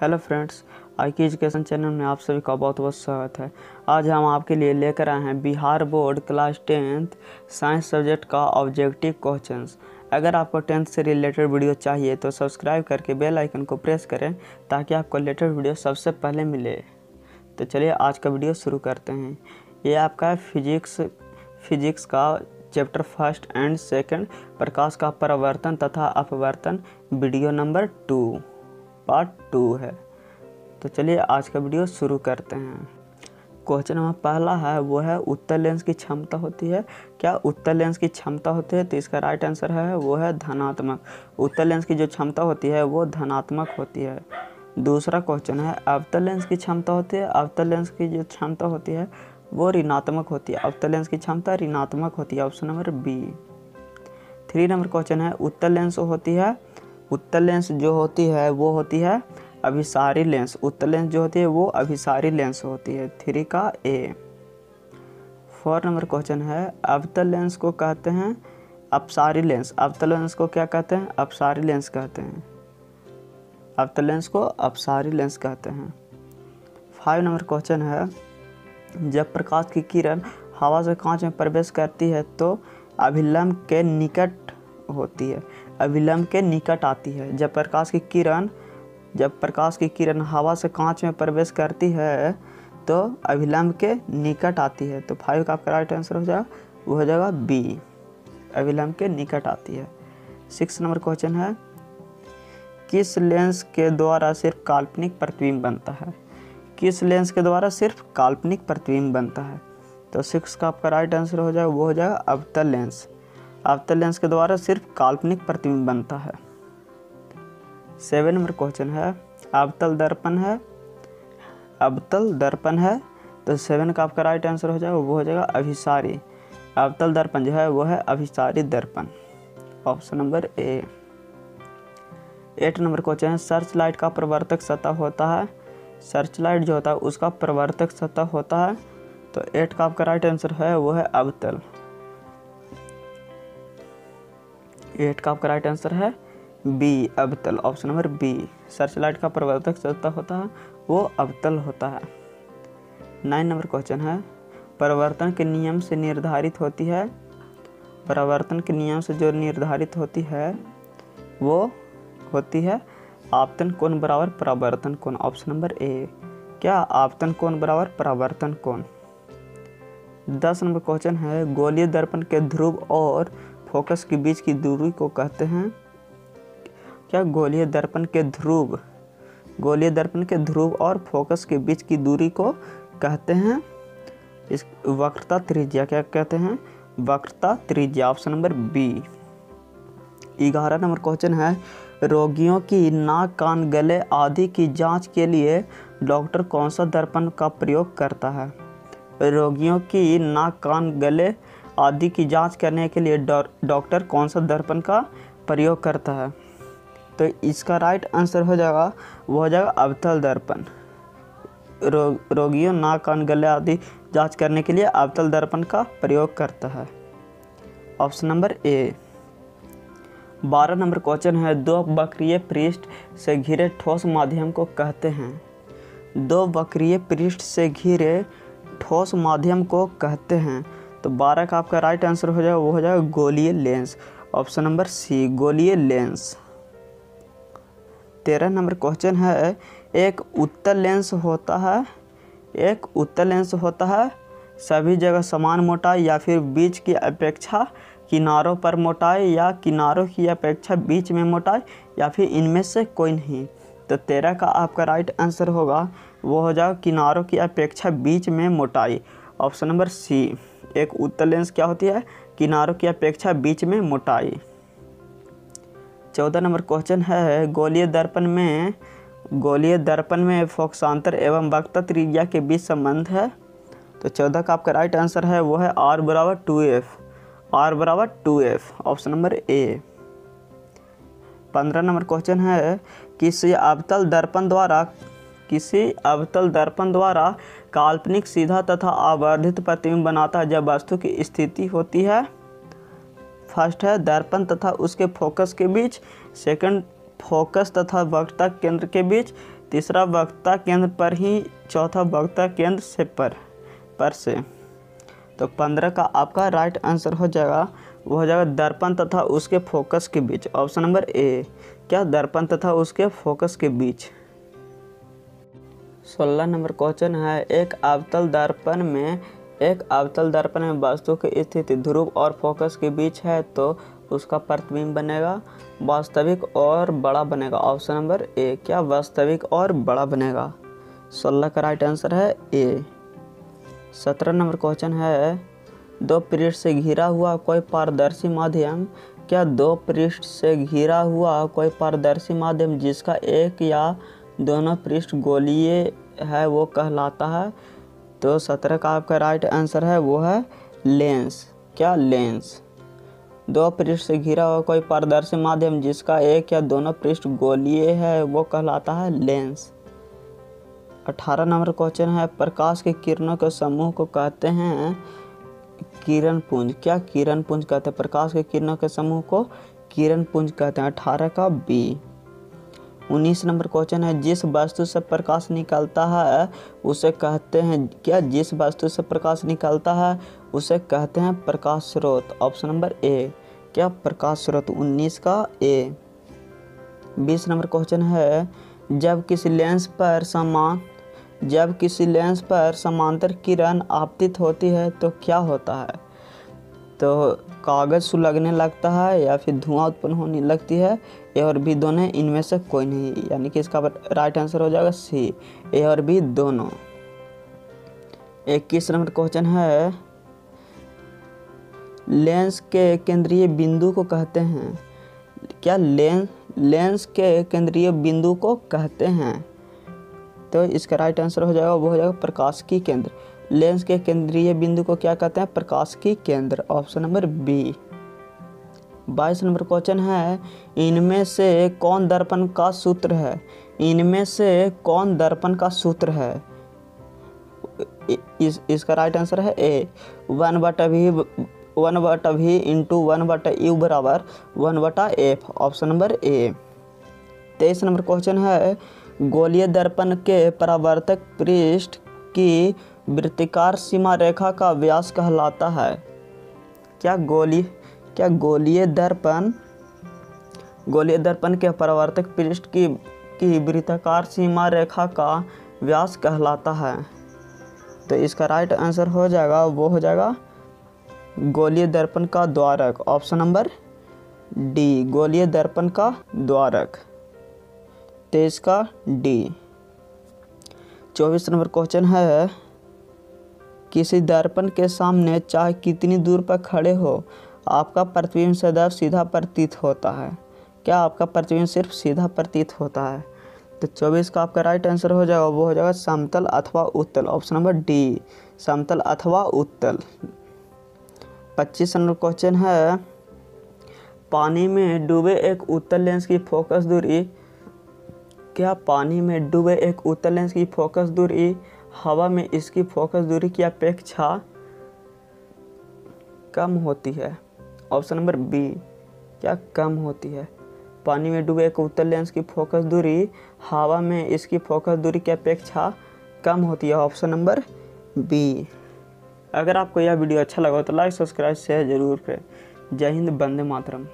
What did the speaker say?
Hello friends, आई की education channel में आप सभी का बहुत बहुत स्वागत है। आज हम आपके लिए लेकर आए हैं Bihar board class 10th science subject का ऑब्जेक्टिव क्वेश्चंस। अगर आपको 10th से रिलेटेड वीडियो चाहिए तो सब्सक्राइब करके बेल आइकन को प्रेस करें ताकि आपको लेटेस्ट वीडियो सबसे पहले मिले। तो चलिए आज का वीडियो शुरू करते हैं। ये आपका फिजिक्स का चैप्टर फर्स्ट एंड सेकंड प्रकाश का परावर्तन तथा अपवर्तन वीडियो नंबर 2 पार्ट 2 है। तो चलिए आज का वीडियो शुरू करते हैं। क्वेश्चन नंबर पहला है वो है उत्तल लेंस की क्षमता होती है। क्या उत्तल लेंस की क्षमता होती है? तो इसका राइट आंसर है वो है धनात्मक। उत्तल लेंस की जो क्षमता होती है वो धनात्मक होती है। दूसरा क्वेश्चन है अवतल लेंस की क्षमता होती है। अवतल लेंस की जो क्षमता होती है वो ऋणात्मक होती है। अवतल लेंस की क्षमता ऋणात्मक होती है। Option number B. 3 number question है उत्तल लेंस होती है। उत्तल लेंस जो होती है वो होती है अभिसारी लेंस। उत्तल लेंस जो होती है वो अभिसारी लेंस होती है। 3 का ए। 4 नंबर क्वेश्चन है अवतल लेंस को कहते हैं अपसारी लेंस। अवतल लेंस को क्या कहते हैं? अपसारी लेंस कहते हैं। अवतल लेंस को अपसारी लेंस कहते हैं। 5 नंबर क्वेश्चन है जब प्रकाश की किरण हवा से कांच में प्रवेश करती है तो अभिलंब के निकट होती है। अभिलंब के निकट आती है। जब प्रकाश की किरण हवा से कांच में प्रवेश करती है तो अभिलंब के निकट आती है। तो 5 का आपका राइट आंसर हो जाएगा वो हो जाएगा बी, अभिलंब के निकट आती है। 6 नंबर क्वेश्चन है किस लेंस के द्वारा सिर्फ काल्पनिक प्रतिबिंब बनता है? किस लेंस के द्वारा सिर्फ काल्पनिक प्रतिबिंब बनता है? तो 6 का आपका राइट आंसर हो जाएगा वो हो जाएगा अवतल लेंस। अवतल लेंस के द्वारा सिर्फ काल्पनिक प्रतिबिंब बनता है। 7 नंबर क्वेश्चन है अवतल दर्पण है। अवतल दर्पण है तो 7 का आपका राइट आंसर हो जाएगा वो हो जाएगा अभिसारी। अवतल दर्पण जो है वो है अभिसारी दर्पण। Option number A. 8 number question है सर्च लाइट का प्रवर्तक सतह होता है। सर्च लाइट जो होता है उसका प्रवर्तक सतह होता है। तो 8 का आपका राइट आंसर है वो है अवतल। 8 का आपका राइट आंसर है बी, अवतल। Option number B. Search light का प्रवर्तक सतह होता है वो अवतल होता है। 9 नंबर क्वेश्चन है परावर्तन के नियम से निर्धारित होती है। परावर्तन के नियम से जो निर्धारित होती है वो होती है आपतन कोण बराबर परावर्तन कोण। Option number A. क्या आपतन कोण बराबर परावर्तन कोण। 10 नंबर क्वेश्चन है गोलीय दर्पण के ध्रुव और फोकस के बीच की दूरी को कहते हैं। क्या गोलीय दर्पण के ध्रुव और फोकस के बीच की दूरी को कहते हैं? इस वक्रता त्रिज्या क्या कहते हैं? वक्रता त्रिज्या। Option number B. 11 number question है रोगियों की नाक कान गले आदि की जांच के लिए डॉक्टर कौन सा दर्पण का प्रयोग करता है? रोगियों की नाक कान गले आदि की जांच करने के लिए डॉक्टर कौन सा दर्पण का प्रयोग करता है? तो इसका राइट आंसर हो जाएगा वो हो जाएगा अवतल दर्पण। रोगियों नाक कान गले आदि जांच करने के लिए अवतल दर्पण का प्रयोग करता है। Option number A. 12 number question है दो वक्रीय पृष्ठ से घिरे ठोस माध्यम को कहते हैं। दो वक्रीय पृष्ठ से घिरे ठोस माध्यम को कहते हैं। तो 12 का आपका राइट आंसर हो जाएगा वो हो जाएगा गोलीय लेंस। ऑप्शन नंबर सी, गोलीय लेंस। 13 नंबर क्वेश्चन है एक उत्तल लेंस होता है सभी जगह समान मोटाई या फिर बीच की अपेक्षा किनारों पर मोटाई या किनारों की अपेक्षा बीच में मोटाई या फिर इनमें से कोई नहीं। तो 13 का आपका राइट आंसर होगा वो हो जाएगा किनारों की अपेक्षा बीच में मोटाई। Option number C. एक उत्तल लेंस क्या होती है? किनारों की अपेक्षा बीच में मोटाई। 14 नंबर क्वेश्चन है गोलीय दर्पण में फोकसांतर एवं वक्रता त्रिज्या के बीच संबंध है। तो 14 का आपका राइट आंसर है वो है R बराबर 2F। R बराबर 2F। Option number A. 15 number question है किसी अवतल दर्पण द्वारा काल्पनिक सीधा तथा आवर्धित प्रतिबिंब बनाता है जब वस्तु की स्थिति होती है। फर्स्ट है दर्पण तथा उसके फोकस के बीच। सेकंड फोकस तथा वक्रता केंद्र के बीच। तीसरा वक्ता केंद्र पर ही, चौथा वक्ता केंद्र से पर से। तो 15 का आपका राइट आंसर हो जाएगा, वो हो जाएगा दर्पण तथा उसके फोकस के बीच। ऑप्शन नंबर ए, क्या दर्पण तथा उसके फोकस के बीच। 16 नंबर क्वेश्चन है, एक अवतल दर्पण में वस्तु की स्थिति ध्रुव और फोकस के बीच है तो उसका प्रतिबिंब बनेगा वास्तविक और बड़ा बनेगा। ऑप्शन नंबर ए, क्या वास्तविक और बड़ा बनेगा। 16 का राइट आंसर है ए। 17 नंबर क्वेश्चन है, दो पृष्ठ से घिरा हुआ कोई पारदर्शी माध्यम, क्या दो पृष्ठ से घिरा हुआ कोई पारदर्शी माध्यम जिसका एक या दोनों पृष्ठ गोलीय है वो कहलाता है। तो 17 का आपका राइट आंसर है वो है लेंस। क्या लेंस। दो पृष्ठ से घिरा हुआ कोई पारदर्शी माध्यम जिसका एक या दोनों पृष्ठ गोलीय है वो कहलाता है लेंस। 18 नंबर क्वेश्चन है, प्रकाश की किरणों के समूह को कहते हैं किरण पुंज। क्या किरण पुंज कहते हैं। प्रकाश की किरणों के समूह को किरण पुंज कहते हैं। 18 का बी। 19 नंबर क्वेश्चन है, जिस वस्तु से प्रकाश निकलता है उसे कहते हैं, क्या जिस वस्तु से प्रकाश निकलता है उसे कहते हैं प्रकाश स्रोत। ऑप्शन नंबर ए, क्या प्रकाश स्रोत। 19 का ए। 20 नंबर क्वेश्चन है, जब किसी लेंस पर समांतर किरण आपतित होती है तो क्या होता है। तो कागज सुलगने लगता है या फिर धुआं उत्पन्न होने लगती है, ए और बी दोनों, इनमें से कोई नहीं, यानी कि इसका राइट आंसर हो जाएगा सी, ए और बी दोनों। 21 नंबर क्वेश्चन है, लेंस के केंद्रीय बिंदु को कहते हैं, क्या लेंस के केंद्रीय बिंदु को कहते हैं। तो इसका राइट आंसर हो जाएगा वो हो जाएगा प्रकाशिकी केंद्र। लेंस के केंद्रीय बिंदु को क्या कहते हैं, प्रकाशिकी केंद्र। Option number B. 22 number question है, इनमें से कौन दर्पण का सूत्र है। इनमें से कौन दर्पण का सूत्र है। इसका राइट आंसर है ए, 1/v इंटू 1/u बराबर 1/f। Option number A. 23 number question है, गोलीय दर्पण के परावर्तक पृष्ठ की वृत्ताकार सीमा रेखा का व्यास कहलाता है। क्या गोलीय दर्पण के परावर्तक पृष्ठ की वृत्ताकार सीमा रेखा का व्यास कहलाता है। तो इसका राइट आंसर हो जाएगा वो हो जाएगा गोलीय दर्पण का द्वारक। ऑप्शन नंबर डी, गोलीय दर्पण का द्वारक। 23 का डी। 24 नंबर क्वेश्चन है, किसी दर्पण के सामने चाहे कितनी दूर पर खड़े हो आपका प्रतिबिंब सदैव सीधा प्रतीत होता है। क्या आपका प्रतिबिंब सिर्फ सीधा प्रतीत होता है। तो 24 का आपका राइट आंसर हो जाएगा वो हो जाएगा समतल अथवा उत्तल। ऑप्शन नंबर डी, समतल अथवा उत्तल। 25 नंबर क्वेश्चन है, पानी में डूबे एक उत्तल लेंस की फोकस दूरी, क्या पानी में डूबे एक उत्तल लेंस की फोकस दूरी हवा में इसकी फोकस दूरी की अपेक्षा कम होती है। ऑप्शन नंबर बी, क्या कम होती है। पानी में डूबे एक उत्तल लेंस की फोकस दूरी हवा में इसकी फोकस दूरी की अपेक्षा कम होती है। Option number B. अगर आपको यह वीडियो अच्छा लगा तो लाइक सब्सक्राइब शेयर जरूर करें। जय हिंद, वंदे मातरम।